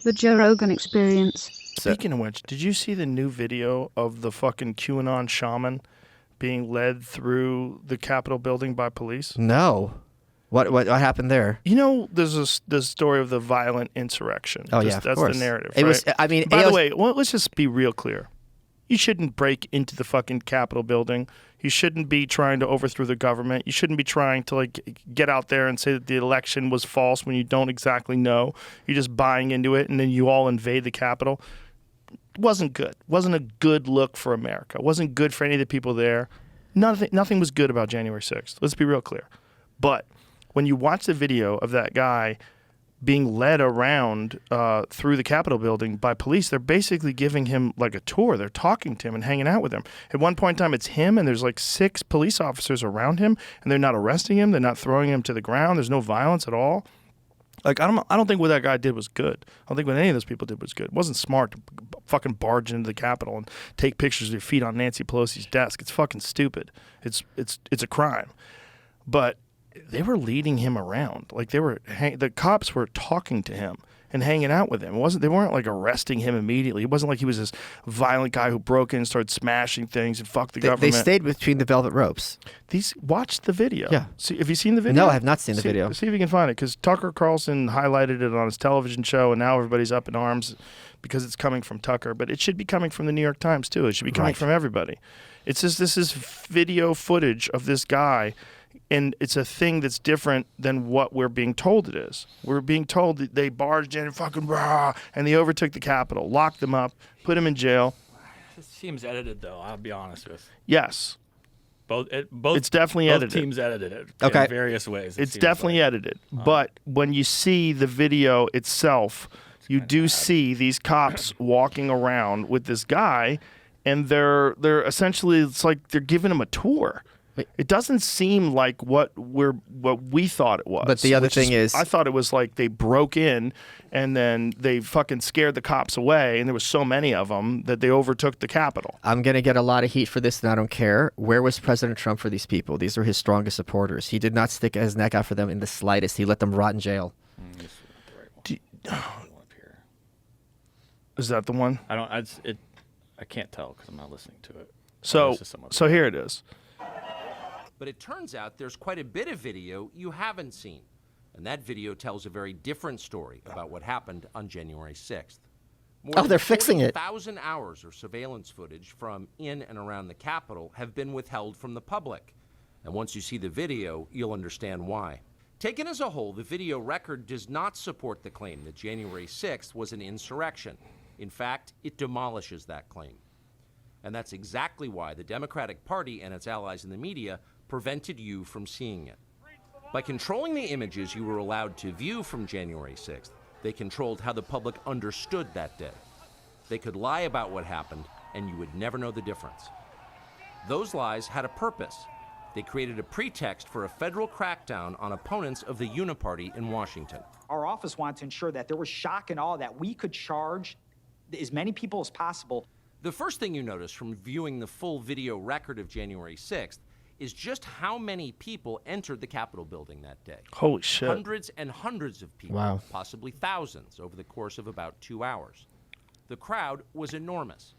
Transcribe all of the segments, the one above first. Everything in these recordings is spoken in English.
The Joe Rogan Experience. Speaking of which, did you see the new video of the fucking QAnon shaman being led through the Capitol building by police? No. What happened there? You know, there's the story of the violent insurrection. Oh, yeah, of That's course. the narrative, It right? was, I mean, By it the was- way, well, let's just be real clear. You shouldn't break into the fucking Capitol building. You shouldn't be trying to overthrow the government. You shouldn't be trying to like get out there and say that the election was false when you don't exactly know. You're just buying into it, and then you all invade the Capitol. Wasn't good. Wasn't a good look for America. Wasn't good for any of the people there. Nothing was good about January 6th. Let's be real clear. But when you watch the video of that guy being led around through the Capitol building by police, they're basically giving him like a tour. They're talking to him and hanging out with him. At one point in time, it's him and there's like 6 police officers around him, and they're not arresting him. They're not throwing him to the ground. There's no violence at all. Like, I don't think what that guy did was good. I don't think what any of those people did was good. It wasn't smart to fucking barge into the Capitol and take pictures of your feet on Nancy Pelosi's desk. It's fucking stupid. It's a crime. But they were leading him around. Like, the cops were talking to him and hanging out with him. They weren't like arresting him immediately. It wasn't like he was this violent guy who broke in and started smashing things and fucked the government. They stayed between the velvet ropes. Watch the video. Yeah. See, have you seen the video? No, I have not seen the video. See if you can find it, because Tucker Carlson highlighted it on his television show, and now everybody's up in arms because it's coming from Tucker. But it should be coming from the New York Times too. It should be coming from everybody. It's just, this is video footage of this guy. And it's a thing that's different than what we're being told it is. We're being told that they barged in and fucking rah, and they overtook the Capitol, locked them up, put them in jail. This seems edited, though. I'll be honest with. Yes. It's definitely both edited. Teams edited it Okay. in various ways. It's definitely edited. But when you see the video itself, you do see these cops walking around with this guy, and they're essentially, it's like they're giving him a tour. It doesn't seem like what we thought it was. But the other thing is, I thought it was like they broke in and then they fucking scared the cops away, and there was so many of them that they overtook the Capitol. I'm going to get a lot of heat for this, and I don't care. Where was President Trump for these people? These are his strongest supporters. He did not stick his neck out for them in the slightest. He let them rot in jail. Is that the one? I can't tell because I'm not listening to it. So here it is. But it turns out there's quite a bit of video you haven't seen. And that video tells a very different story about what happened on January 6th. They're fixing it. 1,000 hours of surveillance footage from in and around the Capitol have been withheld from the public. And once you see the video, you'll understand why. Taken as a whole, the video record does not support the claim that January 6th was an insurrection. In fact, it demolishes that claim. And that's exactly why the Democratic Party and its allies in the media prevented you from seeing it. By controlling the images you were allowed to view from January 6th, they controlled how the public understood that day. They could lie about what happened, and you would never know the difference. Those lies had a purpose. They created a pretext for a federal crackdown on opponents of the Uniparty in Washington. Our office wanted to ensure that there was shock and awe, that we could charge as many people as possible. The first thing you notice from viewing the full video record of January 6th is just how many people entered the Capitol building that day. Holy shit. Hundreds and hundreds of people, Wow. possibly thousands, over the course of about 2 hours. The crowd was enormous.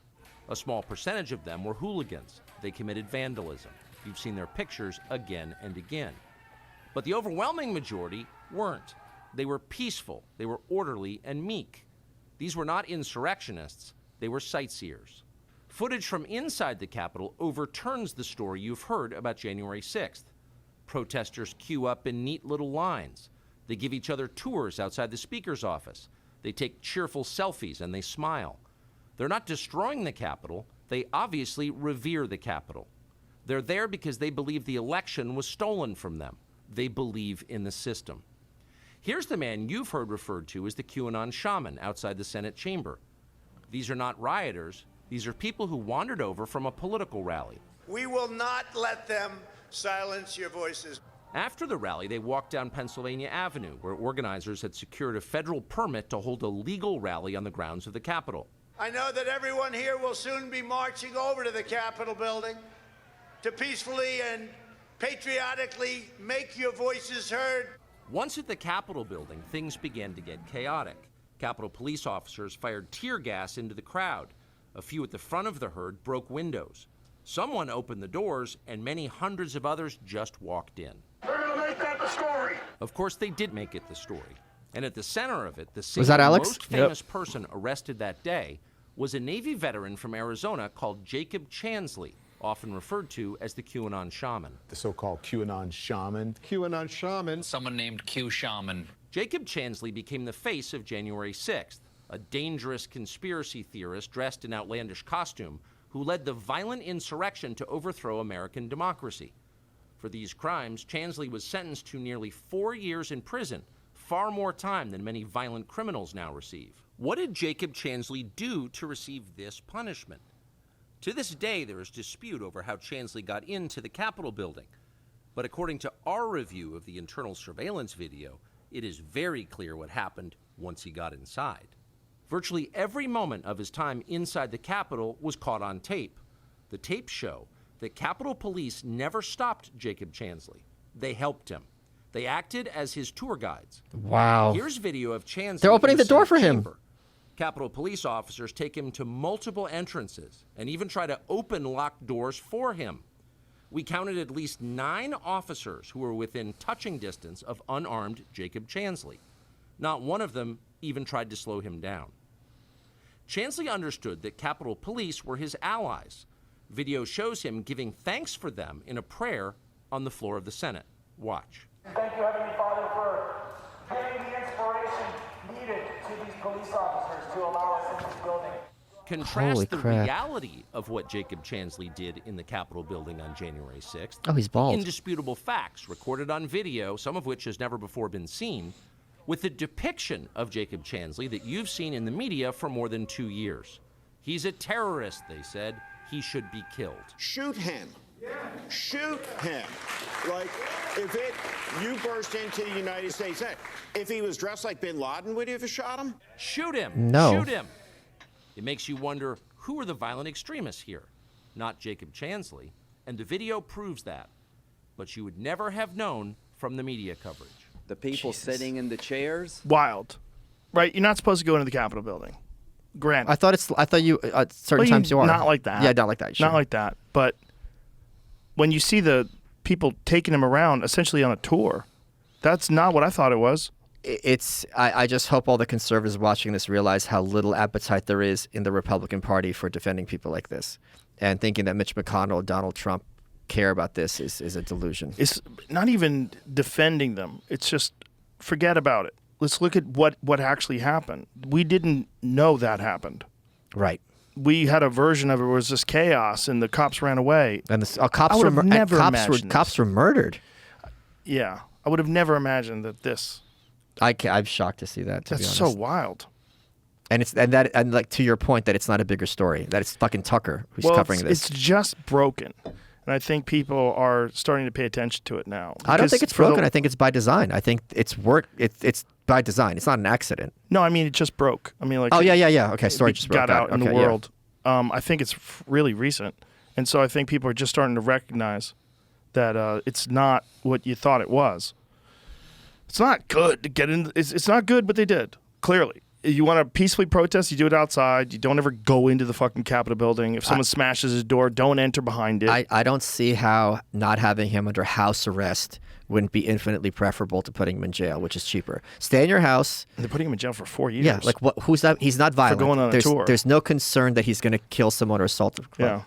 A small percentage of them were hooligans. They committed vandalism. You've seen their pictures again and again. But the overwhelming majority weren't. They were peaceful, they were orderly and meek. These were not insurrectionists, they were sightseers. Footage from inside the Capitol overturns the story you've heard about January 6th. Protesters queue up in neat little lines. They give each other tours outside the Speaker's office. They take cheerful selfies and they smile. They're not destroying the Capitol. They obviously revere the Capitol. They're there because they believe the election was stolen from them. They believe in the system. Here's the man you've heard referred to as the QAnon shaman outside the Senate chamber. These are not rioters. These are people who wandered over from a political rally. We will not let them silence your voices. After the rally, they walked down Pennsylvania Avenue, where organizers had secured a federal permit to hold a legal rally on the grounds of the Capitol. I know that everyone here will soon be marching over to the Capitol building to peacefully and patriotically make your voices heard. Once at the Capitol building, things began to get chaotic. Capitol Police officers fired tear gas into the crowd. A few at the front of the herd broke windows. Someone opened the doors, and many hundreds of others just walked in. They're going to make that the story. Of course, they did make it the story. And at the center of it, the Was single that Alex? most famous person arrested that day was a Navy veteran from Arizona called Jacob Chansley, often referred to as the QAnon shaman. The so-called QAnon shaman. QAnon shaman. Someone named Q Shaman. Jacob Chansley became the face of January 6th, a dangerous conspiracy theorist dressed in outlandish costume who led the violent insurrection to overthrow American democracy. For these crimes, Chansley was sentenced to nearly 4 years in prison, far more time than many violent criminals now receive. What did Jacob Chansley do to receive this punishment? To this day, there is dispute over how Chansley got into the Capitol building. But according to our review of the internal surveillance video, it is very clear what happened once he got inside. Virtually every moment of his time inside the Capitol was caught on tape. The tapes show that Capitol Police never stopped Jacob Chansley. They helped him. They acted as his tour guides. Wow. Here's video of Chansley. They're opening in the door Senate for him. chamber. Capitol Police officers take him to multiple entrances and even try to open locked doors for him. We counted at least 9 officers who were within touching distance of unarmed Jacob Chansley. Not one of them even tried to slow him down. Chansley understood that Capitol Police were his allies. Video shows him giving thanks for them in a prayer on the floor of the Senate. Watch. Thank you, Heavenly Father, for giving the inspiration needed to these police officers to allow us in this building. Contrast Holy the crap. reality of what Jacob Chansley did in the Capitol building on January 6th. Oh, he's bald. Indisputable facts recorded on video, some of which has never before been seen, with the depiction of Jacob Chansley that you've seen in the media for more than 2 years. He's a terrorist, they said. He should be killed. Shoot him. Shoot him. Like, you burst into the United States, if he was dressed like bin Laden, would you have shot him? Shoot him. No. Shoot him. It makes you wonder, who are the violent extremists here? Not Jacob Chansley. And the video proves that. But you would never have known from the media coverage. The people sitting in the chairs. Wild, right? You're not supposed to go into the Capitol building. Granted. I thought you certain Well, times you are. Not like that. Yeah, not like that. Sure. Not like that. But when you see the people taking him around essentially on a tour, that's not what I thought it was. I just hope all the conservatives watching this realize how little appetite there is in the Republican Party for defending people like this. And thinking that Mitch McConnell, Donald Trump care about this is a delusion. It's not even defending them. It's just forget about it. Let's look at what actually happened. We didn't know that happened. Right. We had a version of it where it was just chaos and the cops ran away. And the cops I would have never cops imagined were murdered. Yeah. I would have never imagined that this. I'm shocked to see that, to be That's honest. so wild. And like to your point that it's not a bigger story, that it's fucking Tucker who's covering this. It's just broken. And I think people are starting to pay attention to it now. I don't Because think it's for the- broken. I think it's by design. I think it's by design. It's not an accident. No, I mean, it just broke. I mean, like. Oh, yeah. Okay, story it just broke got out in the Okay, yeah. world. I think it's really recent. And so I think people are just starting to recognize that it's not what you thought it was. It's not good to get in. It's not good, but they did, clearly. You want to peacefully protest, you do it outside. You don't ever go into the fucking Capitol building. If someone smashes his door, don't enter behind it. I don't see how not having him under house arrest wouldn't be infinitely preferable to putting him in jail, which is cheaper. Stay in your house. They're putting him in jail for 4 years. Yeah, like what? Who's that? He's not violent. going on a tour. There's no concern that he's going to kill someone or assault. Yeah.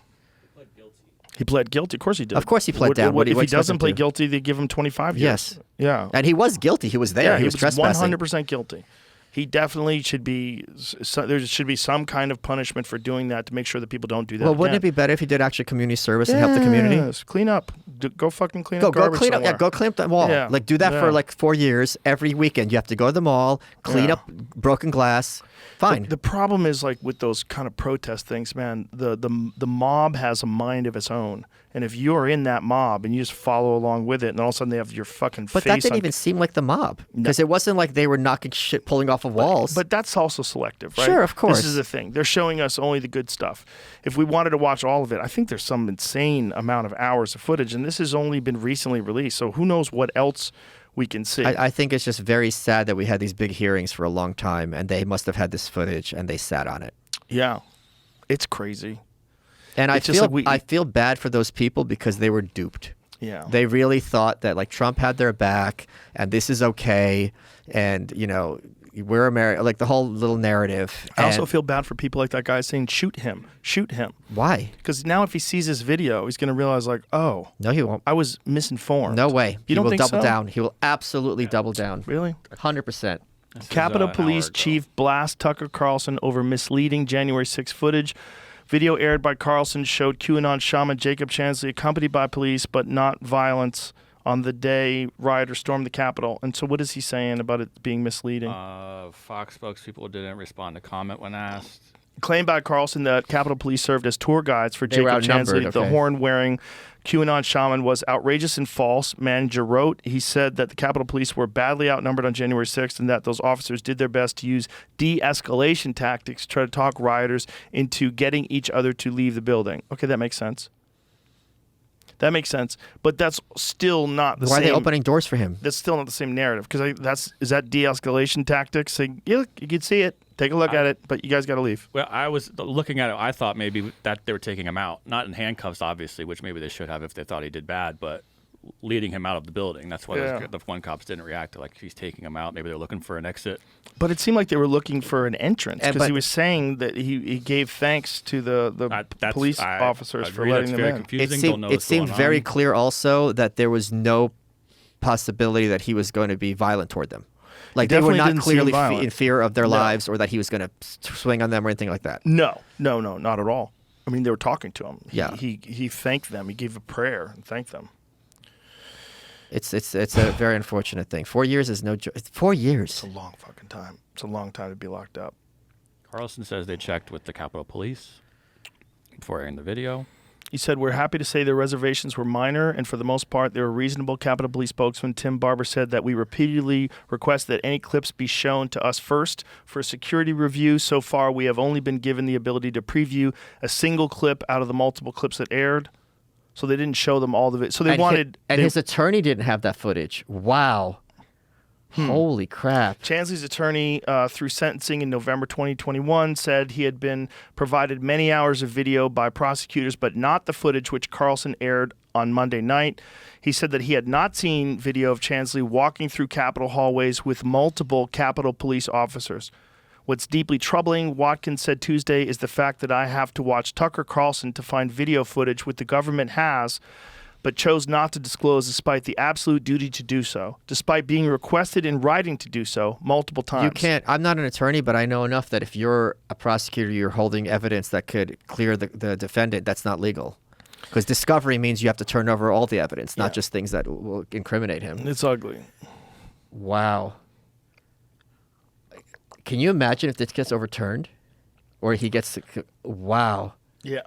He pled guilty. Of course he did. Of course he pled down. What do you if he expect doesn't him play to? guilty, they give him 25 years. Yes. Yeah. And he was guilty. He was there. Yeah, he was trespassing. 100% guilty. He definitely should be. There should be some kind of punishment for doing that to make sure that people don't do that. Well, wouldn't it again. be better if he did actually community service and help the community? Yes, clean up. Go fucking clean Go up garbage clean up. somewhere. Yeah, go clean up the mall. Yeah. Like do that Yeah. for like 4 years. Every weekend you have to go to the mall, clean Yeah. up broken glass. Fine. The problem is like with those kind of protest things, man. The mob has a mind of its own, and if you are in that mob and you just follow along with it, and all of a sudden they have your fucking But face that didn't on. even seem like the mob because it wasn't like they were knocking shit, pulling off of walls. But that's also selective, right? Sure, of course. This is the thing. They're showing us only the good stuff. If we wanted to watch all of it, I think there's some insane amount of hours of footage, and this has only been recently released. So who knows what else we can see. I think it's just very sad that we had these big hearings for a long time, and they must have had this footage, and they sat on it. Yeah, it's crazy. And It's just like I feel bad for those people because they were duped. Yeah. They really thought that like Trump had their back, and this is okay, and you know, we're America, like the whole little narrative. I also And feel bad for people like that guy saying, shoot him. why? Because now if he sees this video, he's going to realize like, oh, No, he won't. I was misinformed. No way. You He don't will think double so? down. He will absolutely double down. Really? 100%. This is, Capitol an hour Police ago. Chief blast Tucker Carlson over misleading January 6 footage. Video aired by Carlson showed QAnon shaman Jacob Chansley accompanied by police, but not violence, on the day rioters stormed the Capitol. And so what is he saying about it being misleading? Fox spokespeople didn't respond to comment when asked. Claimed by Carlson that Capitol Police served as tour guides for They were Jacob outnumbered, Chansley, the okay. horn-wearing QAnon shaman, was outrageous and false. Manager wrote, he said that the Capitol Police were badly outnumbered on January 6th and that those officers did their best to use de-escalation tactics to try to talk rioters into getting each other to leave the building. Okay, that makes sense. That makes sense, but that's still not the Why same. are they opening doors for him? That's still not the same narrative because is that de-escalation tactics? Saying, yeah, you can see it, take a look at it, but you guys got to leave. Well, I was looking at it. I thought maybe that they were taking him out, not in handcuffs, obviously, which maybe they should have if they thought he did bad, but leading him out of the building. That's why Yeah. the one cops didn't react to like he's taking him out. Maybe they're looking for an exit. But it seemed like they were looking for an entrance And because he but- was saying that he gave thanks to the That's- police I officers for agree, letting that's them very in. confusing. Don't know It what's seemed going very on. clear also that there was no possibility that he was going to be violent toward them. Like they were definitely not didn't seem clearly violent. in fear of their No. lives or that he was going to swing on them or anything like that. No, not at all. I mean, they were talking to him. Yeah. He thanked them. He gave a prayer and thanked them. It's a very unfortunate thing. 4 years is no joke. 4 years. It's a long fucking time. It's a long time to be locked up. Carlson says they checked with the Capitol Police before airing the video. He said, we're happy to say their reservations were minor, and for the most part, they were reasonable. Capitol Police spokesman Tim Barber said that we repeatedly request that any clips be shown to us first for security review. So far, we have only been given the ability to preview a single clip out of the multiple clips that aired. So they didn't show them all of it. So they wanted... His attorney didn't have that footage. Wow. Holy crap. Chansley's attorney, through sentencing in November 2021, said he had been provided many hours of video by prosecutors, but not the footage which Carlson aired on Monday night. He said that he had not seen video of Chansley walking through Capitol hallways with multiple Capitol Police officers. What's deeply troubling, Watkins said Tuesday, is the fact that I have to watch Tucker Carlson to find video footage which the government has, but chose not to disclose despite the absolute duty to do so, despite being requested in writing to do so multiple times. You can't. I'm not an attorney, but I know enough that if you're a prosecutor, you're holding evidence that could clear the defendant. That's not legal. Because discovery means you have to turn over all the evidence, not just things that will incriminate him. It's ugly. Wow. Can you imagine if this gets overturned? Or he gets... Wow. Yeah.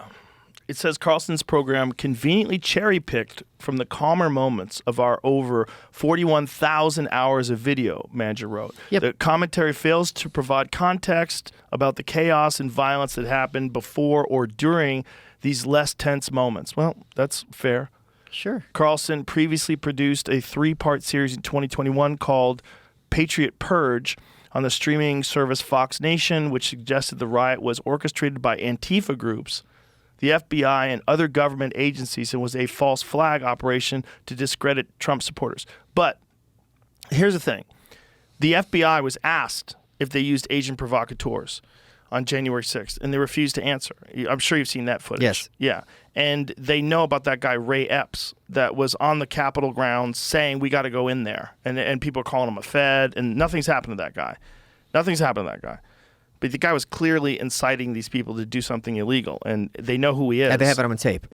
It says Carlson's program conveniently cherry-picked from the calmer moments of our over 41,000 hours of video, Manager wrote. Yep. The commentary fails to provide context about the chaos and violence that happened before or during these less tense moments. Well, that's fair. Sure. Carlson previously produced a 3-part series in 2021 called Patriot Purge on the streaming service Fox Nation, which suggested the riot was orchestrated by Antifa groups, the FBI, and other government agencies, and was a false flag operation to discredit Trump supporters. But here's the thing. The FBI was asked if they used agent provocateurs on January 6th, and they refused to answer. I'm sure you've seen that footage. Yes. Yeah. And they know about that guy, Ray Epps, that was on the Capitol grounds saying, we got to go in there. And people are calling him a Fed, and nothing's happened to that guy. Nothing's happened to that guy. But the guy was clearly inciting these people to do something illegal, and they know who he is. And they have it on tape.